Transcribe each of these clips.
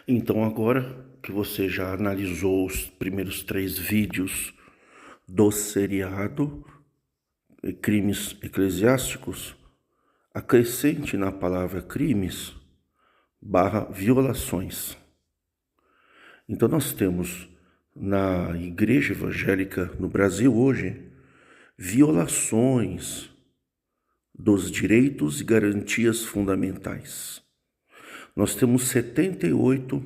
Então agora que você já analisou os primeiros 3 vídeos do seriado Crimes Eclesiásticos, acrescente na palavra crimes /violações. Então nós temos na igreja evangélica no Brasil hoje violações dos direitos e garantias fundamentais. Nós temos 78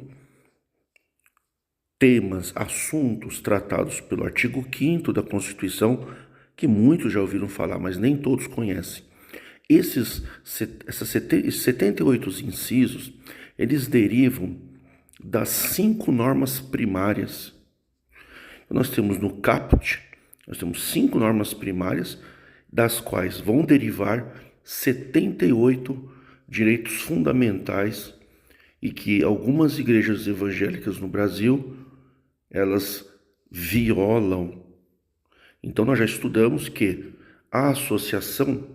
temas, assuntos tratados pelo artigo 5º da Constituição, que muitos já ouviram falar, mas nem todos conhecem. Esses 78 incisos, eles derivam das 5 normas primárias. Nós temos no caput, nós temos 5 normas primárias, das quais vão derivar 78 direitos fundamentais e que algumas igrejas evangélicas no Brasil, elas violam. Então nós já estudamos que a associação,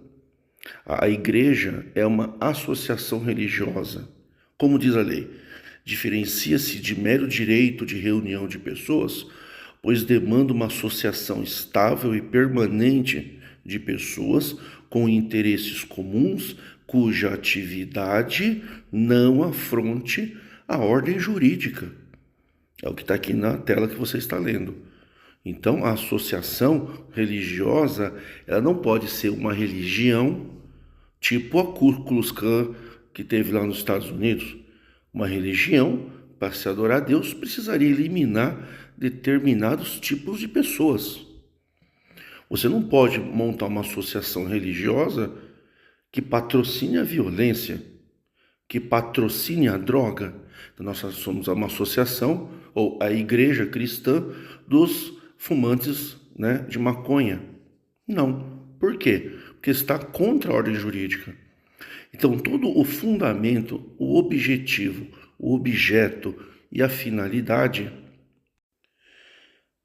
a igreja é uma associação religiosa. Como diz a lei, diferencia-se de mero direito de reunião de pessoas, pois demanda uma associação estável e permanente de pessoas com interesses comuns, cuja atividade não afronte a ordem jurídica. É o que está aqui na tela que você está lendo. Então, a associação religiosa, ela não pode ser uma religião tipo a Ku Klux Klan que teve lá nos Estados Unidos. Uma religião, para se adorar a Deus, precisaria eliminar determinados tipos de pessoas. Você não pode montar uma associação religiosa que patrocine a violência, que patrocine a droga. Então, nós somos uma associação, ou a igreja cristã, dos fumantes, de maconha. Não. Por quê? Porque está contra a ordem jurídica. Então, todo o fundamento, o objetivo, o objeto e a finalidade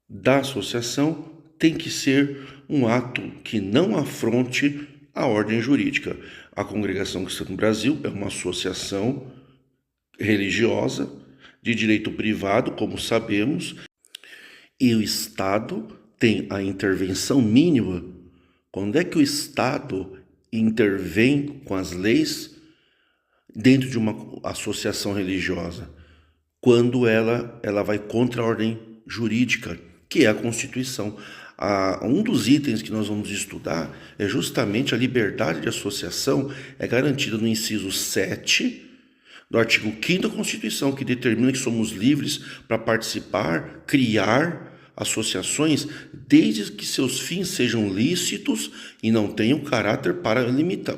da associação tem que ser um ato que não afronte a ordem jurídica. A Congregação Cristã no Brasil é uma associação religiosa de direito privado, como sabemos, e o Estado tem a intervenção mínima. Quando é que o Estado intervém com as leis dentro de uma associação religiosa? Quando ela vai contra a ordem jurídica, que é a Constituição. Um dos itens que nós vamos estudar é justamente a liberdade de associação, é garantida no inciso 7 do artigo 5º da Constituição, que determina que somos livres para participar, criar associações, desde que seus fins sejam lícitos e não tenham caráter paramilitar.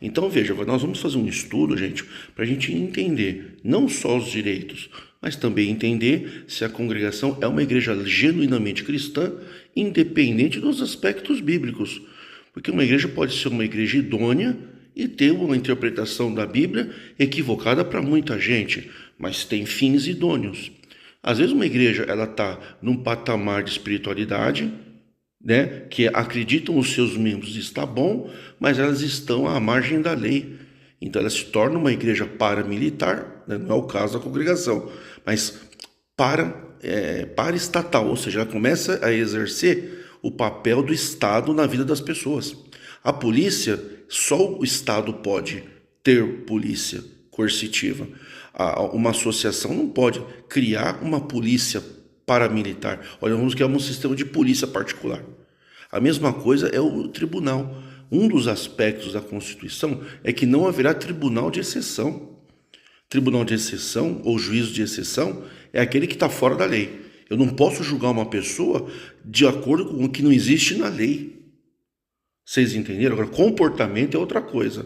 Então veja, nós vamos fazer um estudo, gente, para a gente entender não só os direitos, mas também entender se a congregação é uma igreja genuinamente cristã, independente dos aspectos bíblicos. Porque uma igreja pode ser uma igreja idônea e ter uma interpretação da Bíblia equivocada para muita gente, mas tem fins idôneos. Às vezes uma igreja está num patamar de espiritualidade, que acreditam os seus membros está bom, mas elas estão à margem da lei. Então ela se torna uma igreja paramilitar, não é o caso da congregação, mas paraestatal, ou seja, ela começa a exercer o papel do Estado na vida das pessoas. A polícia, só o Estado pode ter polícia coercitiva. Uma associação não pode criar uma polícia paramilitar. Olha, vamos criar um sistema de polícia particular. A mesma coisa é o tribunal. Um dos aspectos da Constituição é que não haverá tribunal de exceção. Tribunal de exceção ou juízo de exceção é aquele que está fora da lei. Eu não posso julgar uma pessoa de acordo com o que não existe na lei. Vocês entenderam? Agora, comportamento é outra coisa.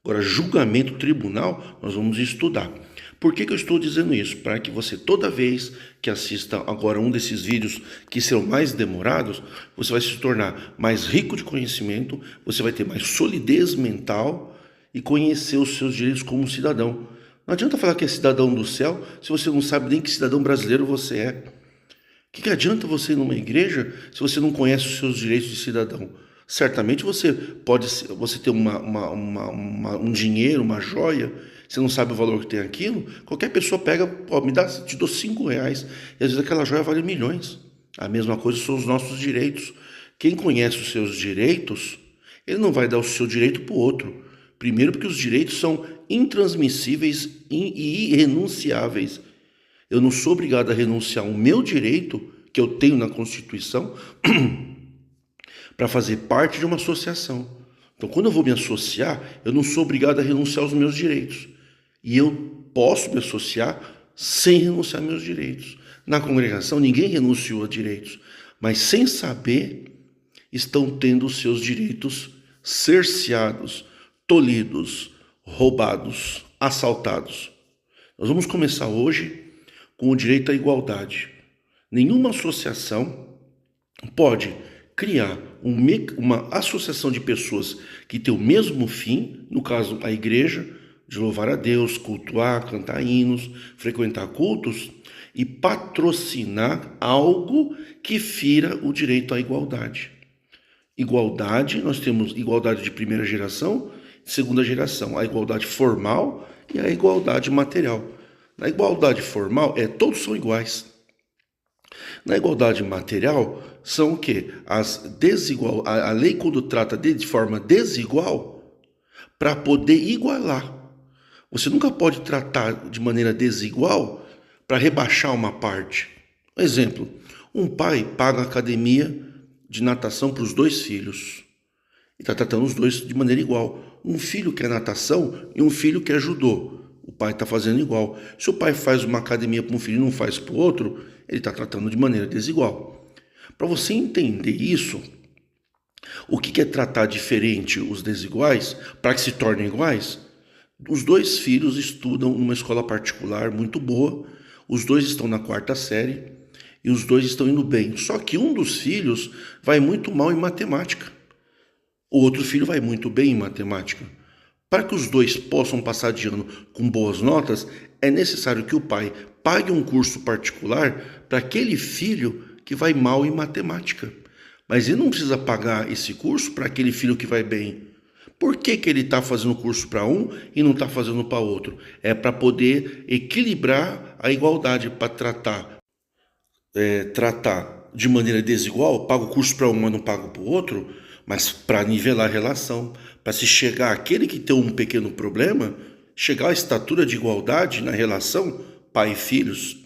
Agora, julgamento, tribunal, nós vamos estudar. Por que eu estou dizendo isso? Para que você, toda vez que assista agora um desses vídeos que serão mais demorados, você vai se tornar mais rico de conhecimento, você vai ter mais solidez mental e conhecer os seus direitos como cidadão. Não adianta falar que é cidadão do céu se você não sabe nem que cidadão brasileiro você é. O que adianta você ir numa igreja se você não conhece os seus direitos de cidadão? Certamente você ter um dinheiro, uma joia, você não sabe o valor que tem aquilo, qualquer pessoa pega, me dá, te dou R$ 5, e às vezes aquela joia vale milhões. A mesma coisa são os nossos direitos. Quem conhece os seus direitos, ele não vai dar o seu direito para o outro. Primeiro porque os direitos são intransmissíveis e irrenunciáveis. Eu não sou obrigado a renunciar ao meu direito, que eu tenho na Constituição, para fazer parte de uma associação. Então, quando eu vou me associar, eu não sou obrigado a renunciar aos meus direitos. E eu posso me associar sem renunciar aos meus direitos. Na congregação, ninguém renunciou a direitos, mas sem saber, estão tendo os seus direitos cerceados, tolhidos, roubados, assaltados. Nós vamos começar hoje com o direito à igualdade. Nenhuma associação pode criar uma associação de pessoas que tem o mesmo fim, no caso a igreja, de louvar a Deus, cultuar, cantar hinos, frequentar cultos, e patrocinar algo que fira o direito à igualdade. Igualdade, nós temos igualdade de primeira geração, segunda geração, a igualdade formal e a igualdade material. Na igualdade formal, todos são iguais. Na igualdade material, são o quê? A lei, quando trata de forma desigual, para poder igualar. Você nunca pode tratar de maneira desigual para rebaixar uma parte. Exemplo, um pai paga a academia de natação para os 2 filhos. E está tratando os dois de maneira igual. Um filho quer natação e um filho quer judô. O pai está fazendo igual. Se o pai faz uma academia para um filho e não faz para o outro, ele está tratando de maneira desigual. Para você entender isso, o que é tratar diferente os desiguais para que se tornem iguais? Os 2 filhos estudam numa escola particular muito boa, os 2 estão na 4ª série e os 2 estão indo bem. Só que um dos filhos vai muito mal em matemática. O outro filho vai muito bem em matemática. Para que os 2 possam passar de ano com boas notas, é necessário que o pai pague um curso particular para aquele filho que vai mal em matemática. Mas ele não precisa pagar esse curso para aquele filho que vai bem. Por que ele está fazendo curso para um e não está fazendo para outro? É para poder equilibrar a igualdade, para tratar de maneira desigual, pago o curso para um, mas não pago para o outro, mas para nivelar a relação, para se chegar àquele que tem um pequeno problema, chegar à estatura de igualdade na relação pai e filhos.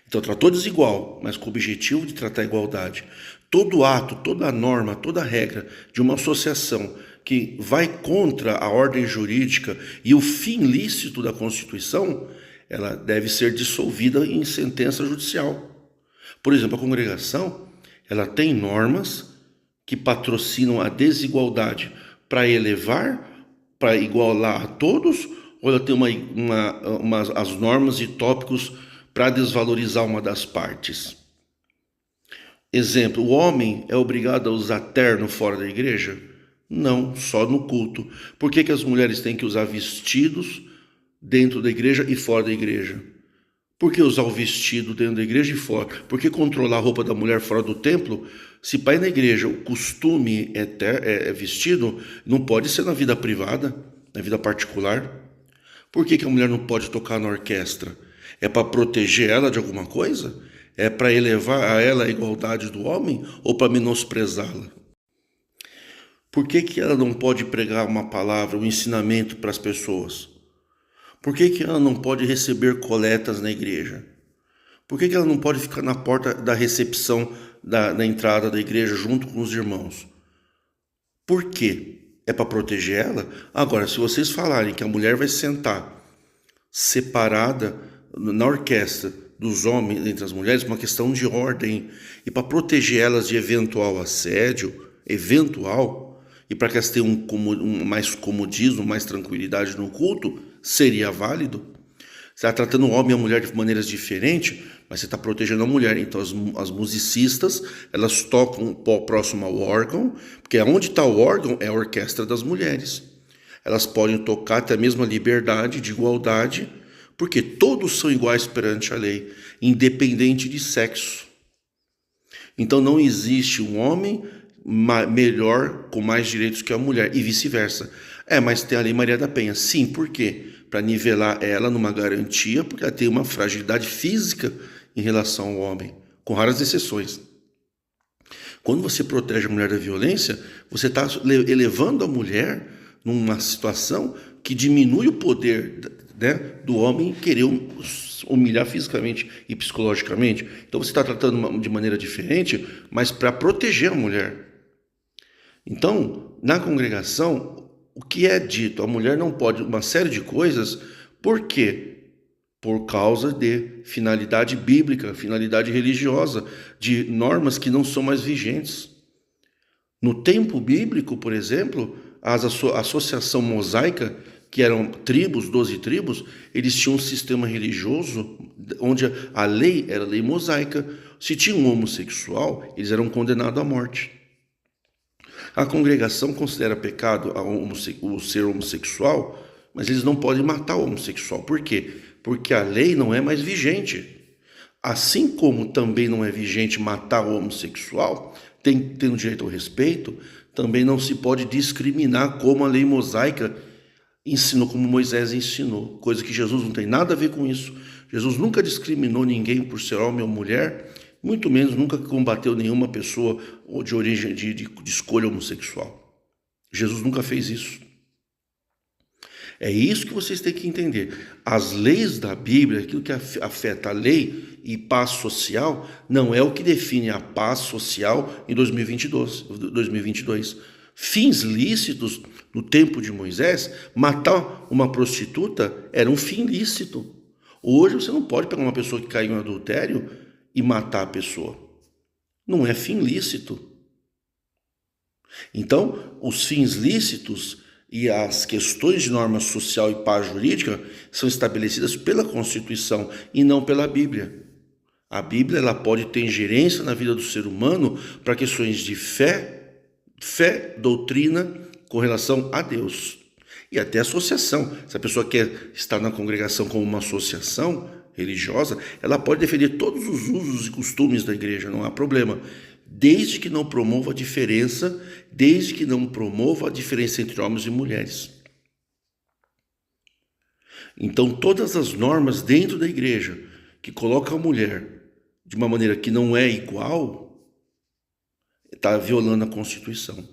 Então tratou desigual, mas com o objetivo de tratar a igualdade. Todo ato, toda norma, toda regra de uma associação que vai contra a ordem jurídica e o fim lícito da Constituição, ela deve ser dissolvida em sentença judicial. Por exemplo, a congregação, ela tem normas que patrocinam a desigualdade para elevar, para igualar a todos, ou ela tem as normas e tópicos para desvalorizar uma das partes. Exemplo, o homem é obrigado a usar terno fora da igreja? Não, só no culto. Por que as mulheres têm que usar vestidos dentro da igreja e fora da igreja? Por que usar o vestido dentro da igreja e fora? Por que controlar a roupa da mulher fora do templo? Se pai na igreja o costume é vestido, não pode ser na vida privada, na vida particular. Por que a mulher não pode tocar na orquestra? É para proteger ela de alguma coisa? É para elevar a ela a igualdade do homem ou para menosprezá-la? Por que ela não pode pregar uma palavra, um ensinamento para as pessoas? Por que ela não pode receber coletas na igreja? Por que ela não pode ficar na porta da recepção da entrada da igreja junto com os irmãos? Por quê? É para proteger ela? Agora, se vocês falarem que a mulher vai sentar separada na orquestra dos homens entre as mulheres, uma questão de ordem, e para proteger elas de eventual assédio, e para que elas tenham mais comodismo, mais tranquilidade no culto, seria válido. Você está tratando o homem e a mulher de maneiras diferentes, mas você está protegendo a mulher. Então as musicistas, elas tocam próximo ao órgão, porque onde está o órgão é a orquestra das mulheres. Elas podem tocar até mesmo a liberdade, de igualdade, porque todos são iguais perante a lei, independente de sexo. Então não existe um homem melhor, com mais direitos que a mulher, e vice-versa. Mas tem a Lei Maria da Penha. Sim, por quê? Para nivelar ela numa garantia, porque ela tem uma fragilidade física em relação ao homem, com raras exceções. Quando você protege a mulher da violência, você está elevando a mulher numa situação que diminui o poder, né, do homem querer humilhar fisicamente e psicologicamente. Então você está tratando de maneira diferente, mas para proteger a mulher. Então, na congregação, o que é dito? A mulher não pode uma série de coisas. Por quê? Por causa de finalidade bíblica, finalidade religiosa, de normas que não são mais vigentes. No tempo bíblico, por exemplo, a associação mosaica, que eram tribos, 12 tribos, eles tinham um sistema religioso onde a lei era lei mosaica. Se tinha um homossexual, eles eram condenados à morte. A congregação considera pecado o ser homossexual, mas eles não podem matar o homossexual. Por quê? Porque a lei não é mais vigente. Assim como também não é vigente matar o homossexual, tendo direito ao respeito, também não se pode discriminar como a lei mosaica ensinou, como Moisés ensinou, coisa que Jesus não tem nada a ver com isso. Jesus nunca discriminou ninguém por ser homem ou mulher, muito menos nunca combateu nenhuma pessoa de origem de escolha homossexual. Jesus nunca fez isso. É isso que vocês têm que entender. As leis da Bíblia, aquilo que afeta a lei e paz social, não é o que define a paz social em 2022. Fins lícitos, no tempo de Moisés, matar uma prostituta era um fim lícito. Hoje você não pode pegar uma pessoa que caiu em adultério e matar a pessoa. Não é fim lícito. Então, os fins lícitos e as questões de norma social e paz jurídica são estabelecidas pela Constituição e não pela Bíblia. A Bíblia ela pode ter ingerência na vida do ser humano para questões de fé, doutrina com relação a Deus. E até associação. Se a pessoa quer estar na congregação como uma associação religiosa, ela pode defender todos os usos e costumes da igreja, não há problema. Desde que não promova a diferença, entre homens e mulheres. Então, todas as normas dentro da igreja que colocam a mulher de uma maneira que não é igual, está violando a Constituição.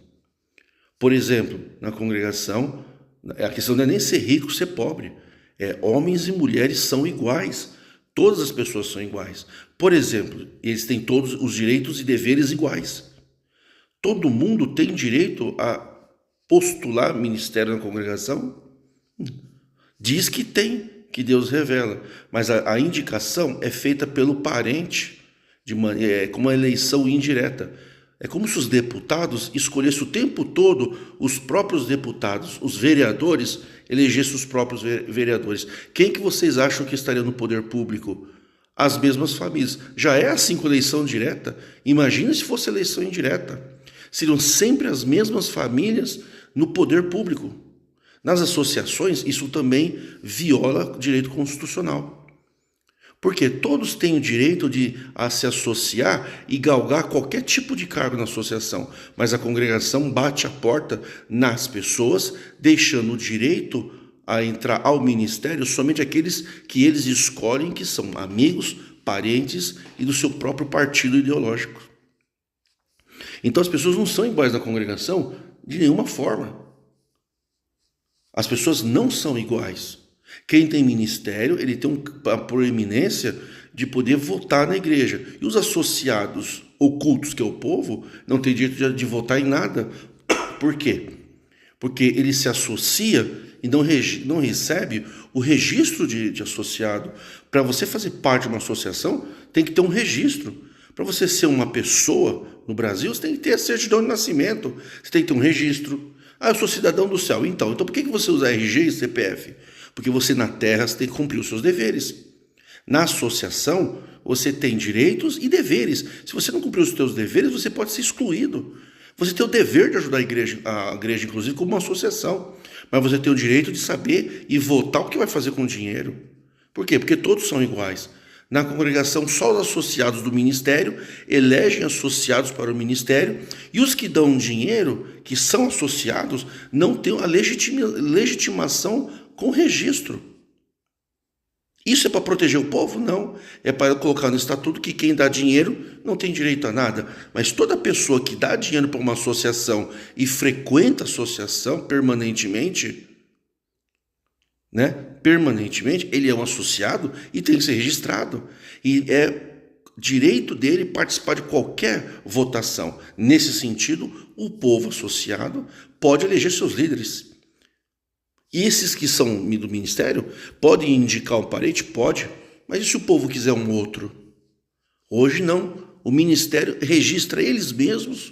Por exemplo, na congregação, a questão não é nem ser rico, ser pobre. Homens e mulheres são iguais. Todas as pessoas são iguais. Por exemplo, eles têm todos os direitos e deveres iguais. Todo mundo tem direito a postular ministério na congregação? Diz que tem, que Deus revela. Mas a indicação é feita pelo parente, como uma eleição indireta. É como se os deputados escolhessem o tempo todo os próprios deputados, os vereadores, elegessem os próprios vereadores. Quem que vocês acham que estaria no poder público? As mesmas famílias. Já é assim com eleição direta? Imagina se fosse eleição indireta. Seriam sempre as mesmas famílias no poder público. Nas associações, isso também viola o direito constitucional. Porque todos têm o direito de se associar e galgar qualquer tipo de cargo na associação, mas a congregação bate a porta nas pessoas, deixando o direito a entrar ao ministério somente aqueles que eles escolhem, que são amigos, parentes e do seu próprio partido ideológico. Então as pessoas não são iguais na congregação de nenhuma forma. As pessoas não são iguais. Quem tem ministério, ele tem a proeminência de poder votar na igreja. E os associados ocultos, que é o povo, não tem direito de votar em nada. Por quê? Porque ele se associa e não recebe o registro de associado. Para você fazer parte de uma associação, tem que ter um registro. Para você ser uma pessoa no Brasil, você tem que ter a certidão de nascimento, você tem que ter um registro. Ah, eu sou cidadão do céu. Então por que você usa RG e CPF? Porque você na terra você tem que cumprir os seus deveres. Na associação, você tem direitos e deveres. Se você não cumprir os seus deveres, você pode ser excluído. Você tem o dever de ajudar a igreja inclusive, como uma associação. Mas você tem o direito de saber e votar o que vai fazer com o dinheiro. Por quê? Porque todos são iguais. Na congregação, só os associados do ministério elegem associados para o ministério, e os que dão dinheiro, que são associados, não têm a legitimação com registro. Isso é para proteger o povo? Não. É para colocar no estatuto que quem dá dinheiro não tem direito a nada. Mas toda pessoa que dá dinheiro para uma associação e frequenta a associação permanentemente, ele é um associado e tem que ser registrado. E é direito dele participar de qualquer votação. Nesse sentido, o povo associado pode eleger seus líderes. E esses que são do ministério podem indicar um parente? Pode. Mas e se o povo quiser um outro? Hoje não. O ministério registra eles mesmos,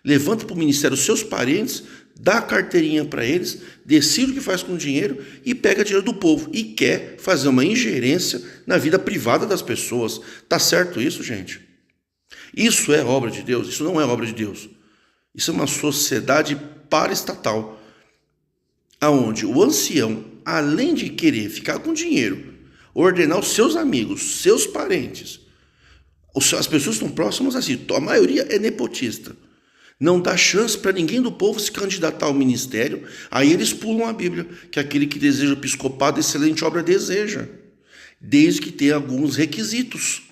levanta para o ministério os seus parentes, dá a carteirinha para eles, decide o que faz com o dinheiro e pega dinheiro do povo. E quer fazer uma ingerência na vida privada das pessoas. Tá certo isso, gente? Isso é obra de Deus? Isso não é obra de Deus. Isso é uma sociedade paraestatal, aonde o ancião, além de querer ficar com dinheiro, ordenar os seus amigos, seus parentes, as pessoas que estão próximas assim, a maioria é nepotista, não dá chance para ninguém do povo se candidatar ao ministério, aí eles pulam a Bíblia, que aquele que deseja o episcopado, excelente obra deseja, desde que tenha alguns requisitos.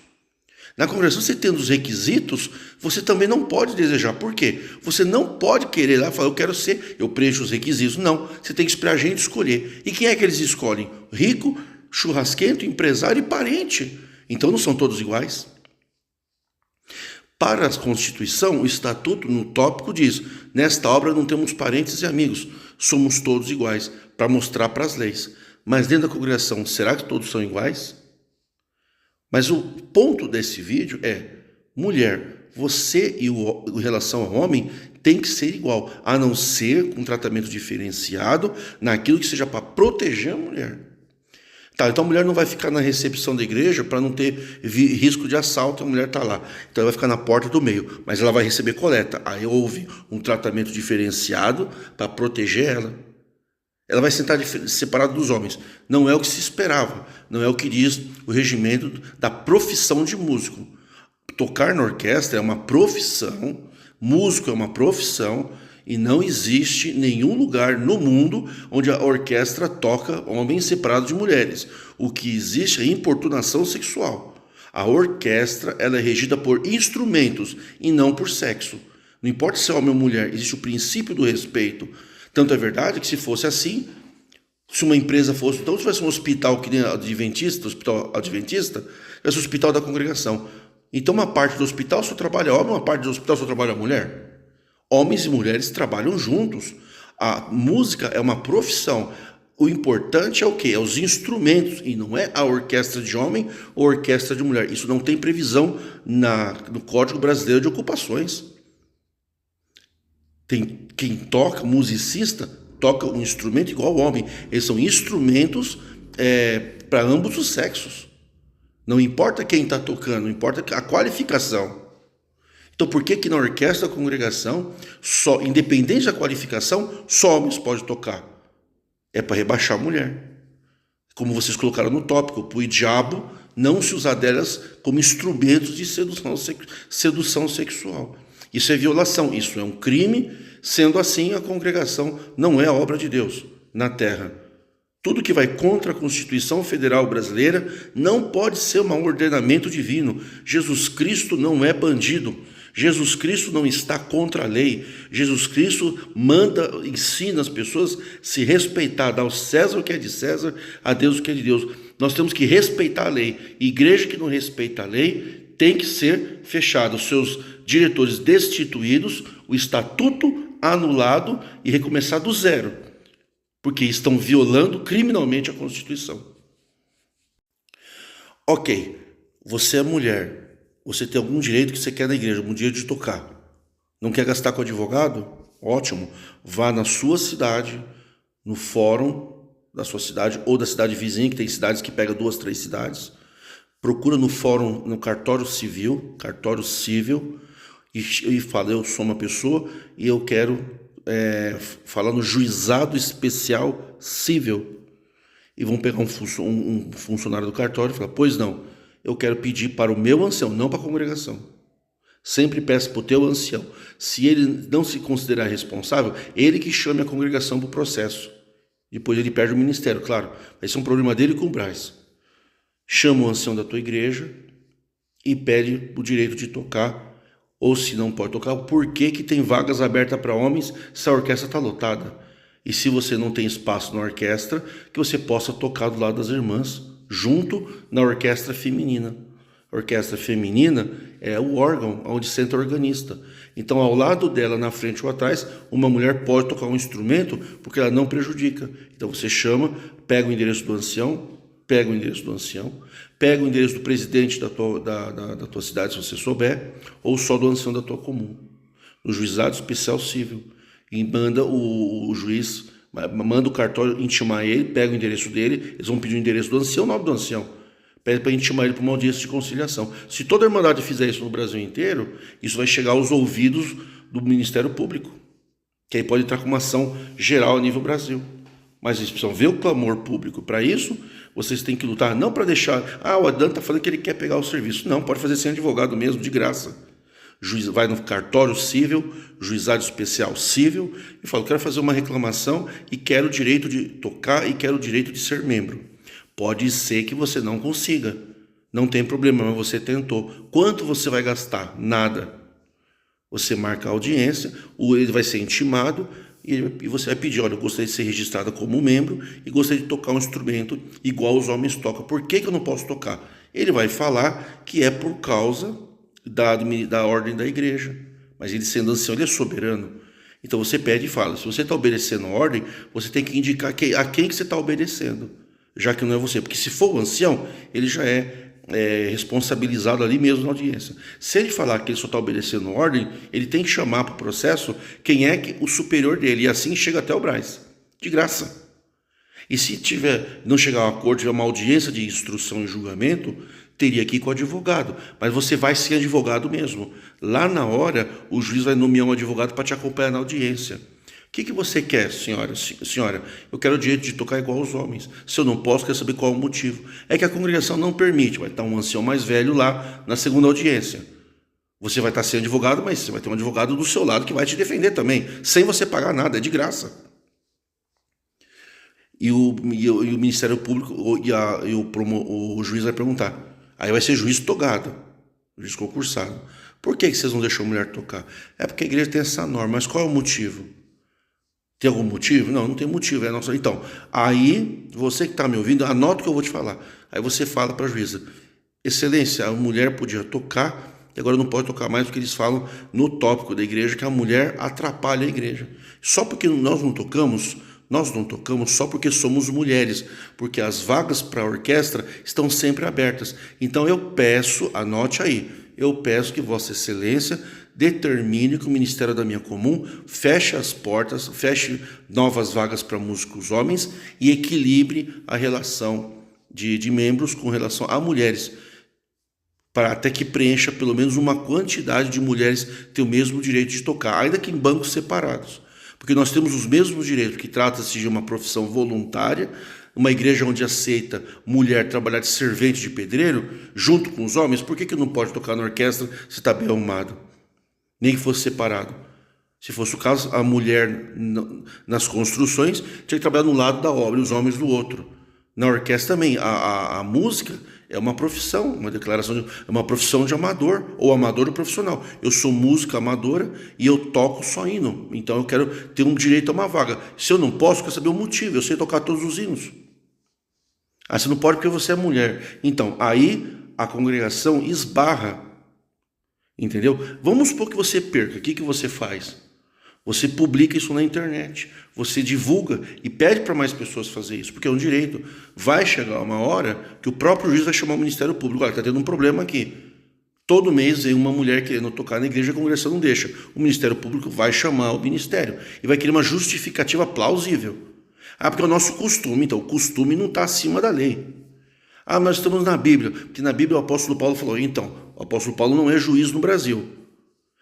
Na congregação, você tendo os requisitos, você também não pode desejar. Por quê? Você não pode querer lá e falar, eu preencho os requisitos. Não, você tem que esperar a gente escolher. E quem é que eles escolhem? Rico, churrasquento, empresário e parente. Então não são todos iguais. Para a Constituição, o Estatuto, no tópico, diz, nesta obra não temos parentes e amigos, somos todos iguais, para mostrar para as leis. Mas dentro da congregação, será que todos são iguais? Mas o ponto desse vídeo é, mulher, você e em relação ao homem tem que ser igual, a não ser com tratamento diferenciado naquilo que seja para proteger a mulher. Tá, então a mulher não vai ficar na recepção da igreja para não ter risco de assalto, a mulher está lá. Então ela vai ficar na porta do meio, mas ela vai receber coleta. Aí houve um tratamento diferenciado para proteger ela. Ela vai sentar separada dos homens. Não é o que se esperava. Não é o que diz o regimento da profissão de músico. Tocar na orquestra é uma profissão, músico é uma profissão, e não existe nenhum lugar no mundo onde a orquestra toca homens separados de mulheres. O que existe é importunação sexual. A orquestra ela é regida por instrumentos e não por sexo. Não importa se é homem ou mulher, existe o princípio do respeito. Tanto é verdade que se fosse assim, se uma empresa fosse, então se tivesse um hospital que nem adventista, hospital adventista, tivesse o hospital da congregação. Então uma parte do hospital só trabalha homem, uma parte do hospital só trabalha mulher. Homens e mulheres trabalham juntos. A música é uma profissão. O importante é o quê? É os instrumentos, e não é a orquestra de homem ou a orquestra de mulher. Isso não tem previsão no Código Brasileiro de Ocupações. Tem quem toca, musicista, toca um instrumento igual ao homem. Eles são instrumentos para ambos os sexos. Não importa quem está tocando, importa a qualificação. Então por que na orquestra da congregação, só, independente da qualificação, só homens podem tocar? É para rebaixar a mulher. Como vocês colocaram no tópico, o diabo não se usar delas como instrumentos de sedução sexual. Isso é violação, isso é um crime. Sendo assim, a congregação não é a obra de Deus na terra. Tudo que vai contra a Constituição Federal Brasileira não pode ser um ordenamento divino. Jesus Cristo não é bandido. Jesus Cristo não está contra a lei. Jesus Cristo ensina as pessoas a se respeitar, dar ao César o que é de César, a Deus o que é de Deus. Nós temos que respeitar a lei. Igreja que não respeita a lei tem que ser fechada. Os seus diretores destituídos, o estatuto anulado e recomeçar do zero. porque estão violando criminalmente a Constituição. Ok, você é mulher, você tem algum direito que você quer na igreja, algum direito de tocar. Não quer gastar com advogado? Ótimo, vá na sua cidade, no fórum da sua cidade ou da cidade vizinha, que tem cidades que pegam 2, 3 cidades. Procura no fórum, no cartório civil, e fala, eu sou uma pessoa e eu quero falar no juizado especial civil. E vão pegar um funcionário do cartório e falar, pois não, eu quero pedir para o meu ancião, não para a congregação. Sempre peça para o teu ancião. Se ele não se considerar responsável, ele que chame a congregação para o processo. Depois ele perde o ministério, claro. Vai ser um problema dele com o Braz. Chama o ancião da tua igreja e pede o direito de tocar. Ou se não pode tocar, por que tem vagas abertas para homens se a orquestra está lotada? E se você não tem espaço na orquestra, que você possa tocar do lado das irmãs, junto na orquestra feminina. A orquestra feminina é o órgão onde senta o organista. Então, ao lado dela, na frente ou atrás, uma mulher pode tocar um instrumento porque ela não prejudica. Então, você chama, pega o endereço do ancião, pega o endereço do presidente da tua cidade, se você souber, ou só do ancião da tua comum, no juizado especial civil. E manda o juiz, manda o cartório intimar ele, pega o endereço dele, eles vão pedir o endereço do ancião, o nome do ancião. Pede para intimar ele para uma audiência de conciliação. Se toda a Irmandade fizer isso no Brasil inteiro, isso vai chegar aos ouvidos do Ministério Público, que aí pode entrar com uma ação geral a nível Brasil. Mas eles precisam ver o clamor público. Para isso, vocês têm que lutar, não para deixar, o Adão está falando que ele quer pegar o serviço. Não, pode fazer sem advogado mesmo, de graça. Vai no cartório civil, juizado especial civil, e fala, quero fazer uma reclamação e quero o direito de tocar e quero o direito de ser membro. Pode ser que você não consiga, não tem problema, mas você tentou. Quanto você vai gastar? Nada. Você marca a audiência, ele vai ser intimado e você vai pedir, olha, eu gostaria de ser registrada como membro e gostaria de tocar um instrumento igual os homens tocam. Por que eu não posso tocar? Ele vai falar que é por causa da ordem da igreja, mas ele sendo ancião, ele é soberano. Então você pede e fala, se você está obedecendo a ordem, você tem que indicar a quem que você está obedecendo, já que não é você, porque se for o ancião, ele já é responsabilizado ali mesmo na audiência. Se ele falar que ele só está obedecendo a ordem, ele tem que chamar para o processo quem é o superior dele, e assim chega até o Braz, de graça. E se não chegar a um acordo, tiver uma audiência de instrução e julgamento, teria que ir com o advogado, mas você vai ser advogado mesmo. Lá na hora, o juiz vai nomear um advogado para te acompanhar na audiência. O que você quer, senhora? Senhora, eu quero o direito de tocar igual aos homens. Se eu não posso, quero saber qual é o motivo. É que a congregação não permite, vai estar um ancião mais velho lá na segunda audiência. Você vai estar sem advogado, mas você vai ter um advogado do seu lado que vai te defender também, sem você pagar nada, é de graça. E o Ministério Público o juiz vai perguntar. Aí vai ser juiz togado, juiz concursado. Por que vocês não deixam a mulher tocar? É porque a igreja tem essa norma, mas qual é o motivo? Tem algum motivo? Não, não tem motivo. Então, aí, você que está me ouvindo, anota o que eu vou te falar. Aí você fala para a juíza, excelência, a mulher podia tocar, e agora não pode tocar mais, porque eles falam no tópico da igreja que a mulher atrapalha a igreja. Só porque nós não tocamos só porque somos mulheres, porque as vagas para a orquestra estão sempre abertas. Então eu peço, anote aí, eu peço que Vossa Excelência determine que o Ministério da Minha Comum feche as portas, feche novas vagas para músicos homens e equilibre a relação de membros com relação a mulheres, para até que preencha pelo menos uma quantidade de mulheres ter o mesmo direito de tocar, ainda que em bancos separados. Porque nós temos os mesmos direitos, que trata-se de uma profissão voluntária, uma igreja onde aceita mulher trabalhar de servente de pedreiro, junto com os homens. Por que não pode tocar na orquestra se está bem arrumado? Nem que fosse separado. Se fosse o caso, a mulher nas construções tinha que trabalhar no lado da obra e os homens do outro. Na orquestra também, a música é uma profissão, uma declaração, é uma profissão de amador, ou amador ou profissional. Eu sou música amadora e eu toco só hino, então eu quero ter um direito a uma vaga. Se eu não posso, eu quero saber o motivo, eu sei tocar todos os hinos. Você não pode porque você é mulher. Então, aí a congregação esbarra, entendeu? Vamos supor que você perca, o que você faz? Você publica isso na internet, você divulga e pede para mais pessoas fazer isso, porque é um direito. Vai chegar uma hora que o próprio juiz vai chamar o Ministério Público. Olha, está tendo um problema aqui. Todo mês vem uma mulher querendo tocar na igreja, a congregação não deixa. O Ministério Público vai chamar o ministério e vai querer uma justificativa plausível. Ah, porque é o nosso costume. Então, o costume não está acima da lei. Ah, mas estamos na Bíblia. Porque na Bíblia o apóstolo Paulo falou, então, o apóstolo Paulo não é juiz no Brasil.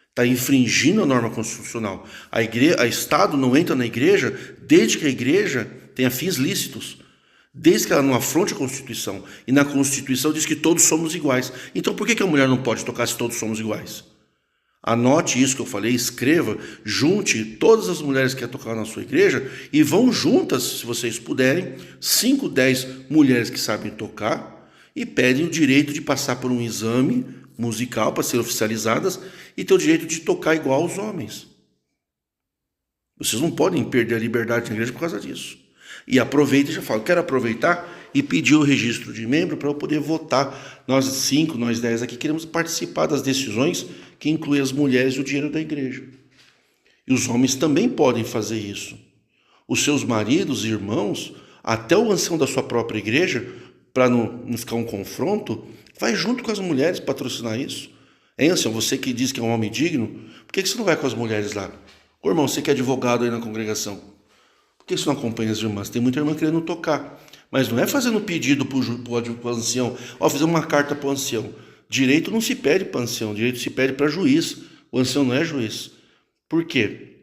Está infringindo a norma constitucional. A Estado não entra na igreja desde que a igreja tenha fins lícitos. Desde que ela não afronte a Constituição. E na Constituição diz que todos somos iguais. Então por que a mulher não pode tocar se todos somos iguais? Anote isso que eu falei, escreva, junte todas as mulheres que querem tocar na sua igreja e vão juntas, se vocês puderem, 5, 10 mulheres que sabem tocar e pedem o direito de passar por um exame musical para serem oficializadas e ter o direito de tocar igual aos homens. Vocês não podem perder a liberdade na igreja por causa disso. E aproveita e já fala, quero aproveitar e pedir o registro de membro para eu poder votar. Nós 5, nós 10 aqui queremos participar das decisões que incluem as mulheres e o dinheiro da igreja. E os homens também podem fazer isso. Os seus maridos e irmãos, até o ancião da sua própria igreja, para não ficar um confronto, vai junto com as mulheres patrocinar isso. Hein, ancião, você que diz que é um homem digno, por que você não vai com as mulheres lá? Ô irmão, você que é advogado aí na congregação, por que você não acompanha as irmãs? Tem muita irmã querendo tocar. Mas não é fazendo pedido para o ancião. Ó, fizemos uma carta para o ancião. Direito não se pede para o ancião, direito se pede para juiz. O ancião não é juiz. Por quê?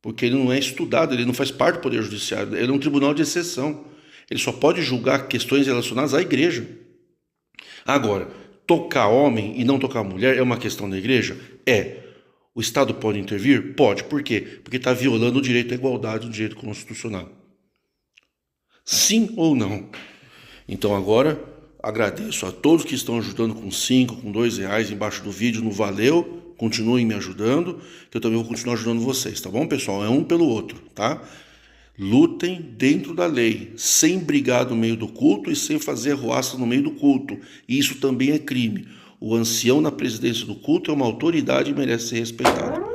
Porque ele não é estudado, ele não faz parte do Poder Judiciário. Ele é um tribunal de exceção. Ele só pode julgar questões relacionadas à igreja. Agora, tocar homem e não tocar mulher é uma questão da igreja? É. O Estado pode intervir? Pode. Por quê? Porque está violando o direito à igualdade, o direito constitucional. Sim ou não? Então agora agradeço a todos que estão ajudando com 5, com R$2 embaixo do vídeo no Valeu. Continuem me ajudando, que eu também vou continuar ajudando vocês, tá bom, pessoal? É um pelo outro, tá? Lutem dentro da lei, sem brigar no meio do culto e sem fazer arruaça no meio do culto. E isso também é crime. O ancião na presidência do culto é uma autoridade e merece ser respeitado.